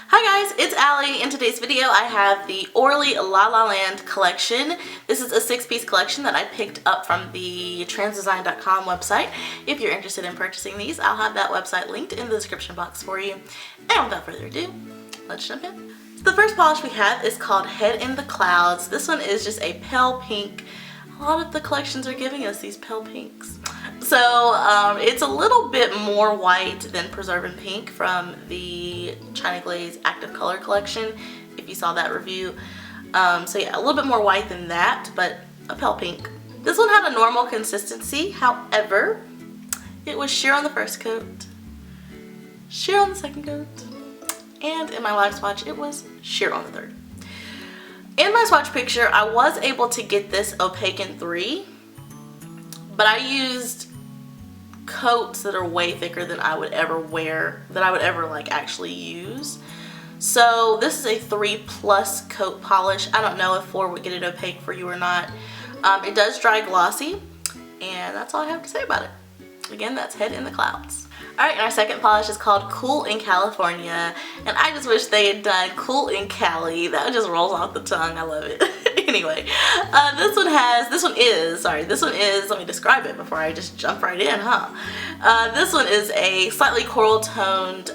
Hi guys, it's Allie. In today's video I have the Orly La La Land collection. This is a 6-piece collection that I picked up from the transdesign.com website. If you're interested in purchasing these, I'll have that website linked in the description box for you. And without further ado, let's jump in. The first polish we have is called Head in the Clouds. This one is just a pale pink. A lot of the collections are giving us these pale pinks. So it's a little bit more white than Preserve in Pink from the China Glaze Active Color collection, if you saw that review. So yeah, a little bit more white than that, but a pale pink. This one had a normal consistency, however, it was sheer on the first coat, sheer on the second coat, and in my live swatch it was sheer on the third. In my swatch picture, I was able to get this opaque in 3, but I used coats that are way thicker than I would ever wear, that I would ever like actually use. So this is a 3+ coat polish. I don't know if 4 would get it opaque for you or not. It does dry glossy, and that's all I have to say about it. Again, that's Head in the Clouds. Alright, and our second polish is called Cool in California, and I just wish they had done Cool in Cali. That just rolls off the tongue. I love it. Anyway, this one is, let me describe it before I just jump right in, this one is a slightly coral toned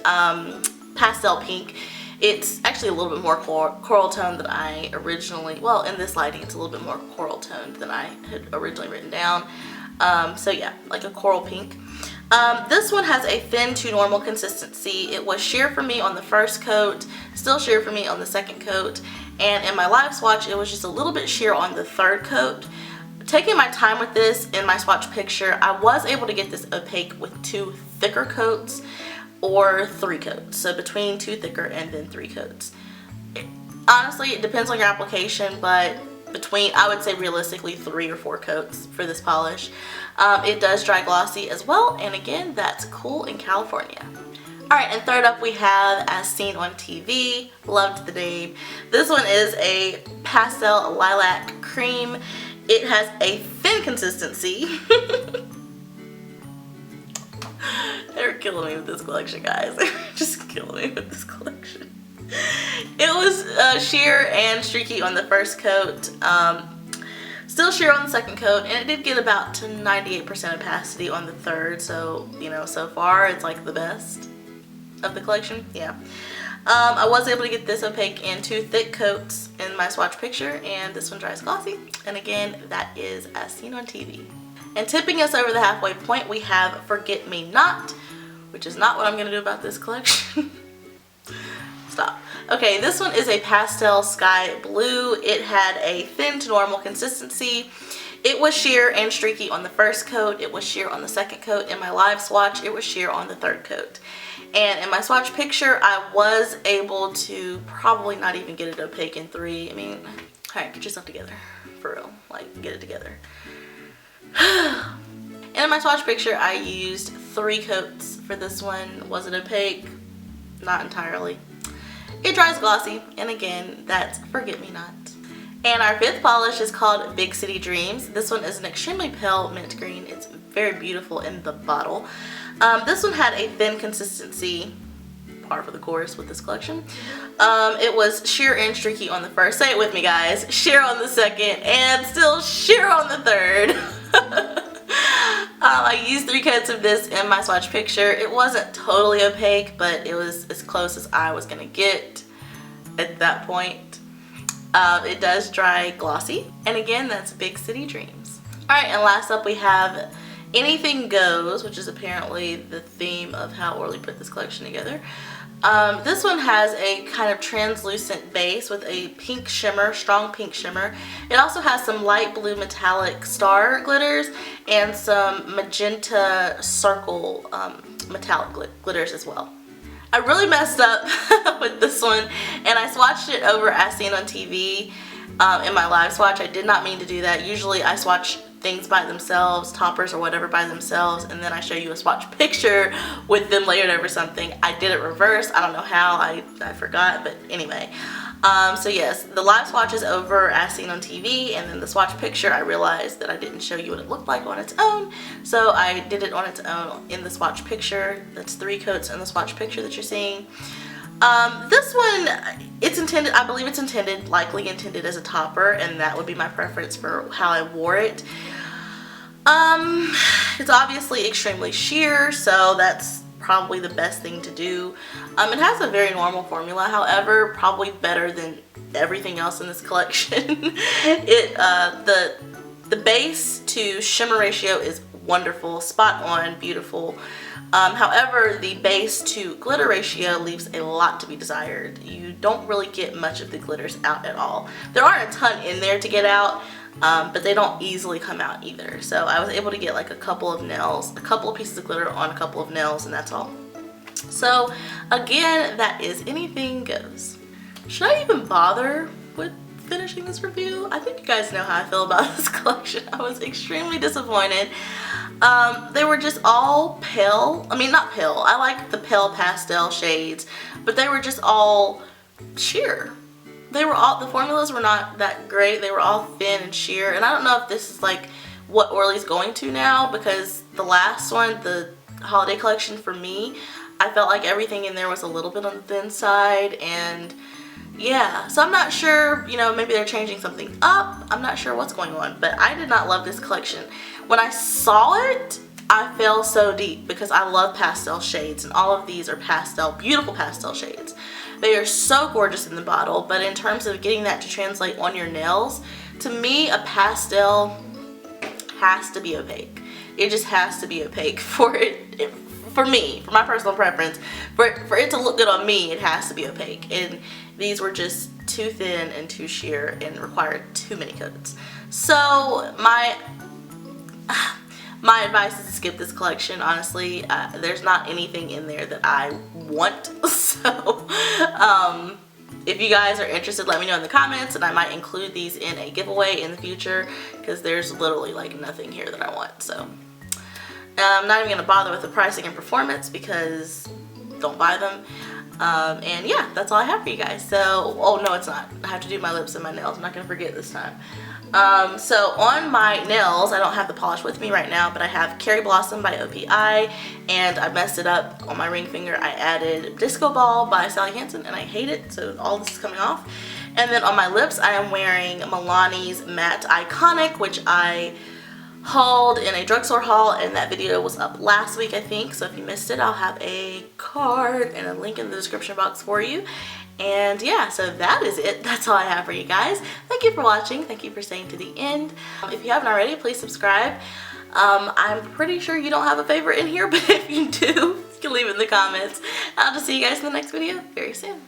pastel pink. It's actually a little bit more coral toned than I originally, well, in this lighting it's a little bit more coral toned than I had originally written down. So yeah, like a coral pink. This one has a thin to normal consistency. It was sheer for me on the first coat, still sheer for me on the second coat, and in my live swatch it was just a little bit sheer on the third coat. Taking my time with this in my swatch picture, I was able to get this opaque with 2 thicker coats or 3 coats. So between 2 thicker and then 3 coats. Honestly, it depends on your application, but between, I would say realistically, 3 or 4 coats for this polish. It does dry glossy as well, and again, that's Cool in California. Alright, and third up we have As Seen on TV. Loved the name. This one is a pastel lilac cream. It has a thin consistency. They're killing me with this collection, guys. They're just killing me with this collection. It was sheer and streaky on the first coat, still sheer on the second coat, and it did get about to 98% opacity on the third, so, you know, so far it's like the best of the collection, yeah. I was able to get this opaque in 2 thick coats in my swatch picture, and this one dries glossy, and again, that is As Seen on TV. And tipping us over the halfway point, we have Forget Me Not, which is not what I'm going to do about this collection. Stop. Okay, this one is a pastel sky blue. It had a thin to normal consistency. It was sheer and streaky on the first coat. It was sheer on the second coat. In my live swatch, it was sheer on the third coat. And in my swatch picture, I was able to probably not even get it opaque in 3. I mean, alright, get yourself together. For real. Like, get it together. And in my swatch picture, I used 3 coats for this one. Was it opaque? Not entirely. It dries glossy, and again, that's Forget Me Not. And our 5th polish is called Big City Dreams. This one is an extremely pale mint green. It's very beautiful in the bottle. This one had a thin consistency, par for the course with this collection. It was sheer and streaky on the first, say it with me guys, sheer on the second, and still sheer on the third. I used 3 coats of this in my swatch picture. It wasn't totally opaque, but it was as close as I was going to get at that point. It does dry glossy, and again, that's Big City Dreams. Alright, and last up we have Anything Goes, which is apparently the theme of how Orly put this collection together. This one has a kind of translucent base with a pink shimmer, strong pink shimmer. It also has some light blue metallic star glitters and some magenta circle metallic glitters as well. I really messed up with this one, and I swatched it over As Seen on TV in my live swatch. I did not mean to do that. Usually I swatch things by themselves, toppers or whatever by themselves, and then I show you a swatch picture with them layered over something. I did it reverse. I don't know how. I forgot, but anyway. So yes, the live swatch is over As Seen on TV, and then the swatch picture, I realized that I didn't show you what it looked like on its own, so I did it on its own in the swatch picture. That's 3 coats in the swatch picture that you're seeing. This one, it's intended, I believe it's intended, likely intended as a topper, and that would be my preference for how I wore it. It's obviously extremely sheer, so that's probably the best thing to do. It has a very normal formula, however, probably better than everything else in this collection. The base to shimmer ratio is wonderful, spot on, beautiful. However, the base to glitter ratio leaves a lot to be desired. You don't really get much of the glitters out at all. There aren't a ton in there to get out, but they don't easily come out either. So I was able to get like a couple of nails, a couple of pieces of glitter on a couple of nails, and that's all. So again, that is anything goes. Should I even bother with finishing this review? I think you guys know how I feel about this collection. I was extremely disappointed. They were just all pale. I mean, not pale. I like the pale pastel shades, but they were just all sheer. They were all, the formulas were not that great. They were all thin and sheer, and I don't know if this is like what Orly's going to now, because the last one, the holiday collection, for me, I felt like everything in there was a little bit on the thin side, and yeah, so I'm not sure, you know, maybe they're changing something up. I'm not sure what's going on, but I did not love this collection. When I saw it, I fell so deep because I love pastel shades, and all of these are pastel, beautiful pastel shades. They are so gorgeous in the bottle, but in terms of getting that to translate on your nails, to me, a pastel has to be opaque. It just has to be opaque for it, for me, for my personal preference. For it to look good on me, it has to be opaque. And these were just too thin and too sheer and required too many coats. So my advice is to skip this collection, honestly. There's not anything in there that I want. So if you guys are interested, let me know in the comments, and I might include these in a giveaway in the future, because there's literally like nothing here that I want. So I'm not even going to bother with the pricing and performance, because don't buy them. And yeah, that's all I have for you guys. So, oh no, it's not. I have to do my lips and my nails. I'm not going to forget this time. So on my nails, I don't have the polish with me right now, but I have Kerry Blossom by OPI, and I messed it up on my ring finger. I added Disco Ball by Sally Hansen, and I hate it, so all this is coming off. And then on my lips, I am wearing Milani's Matte Iconic, which I hauled in a drugstore haul, and that video was up last week, I think. So if you missed it, I'll have a card and a link in the description box for you. And yeah, so that is it. That's all I have for you guys. Thank you for watching. Thank you for staying to the end. If you haven't already, please subscribe. I'm pretty sure you don't have a favorite in here, but if you do, you can leave it in the comments. I'll just see you guys in the next video very soon.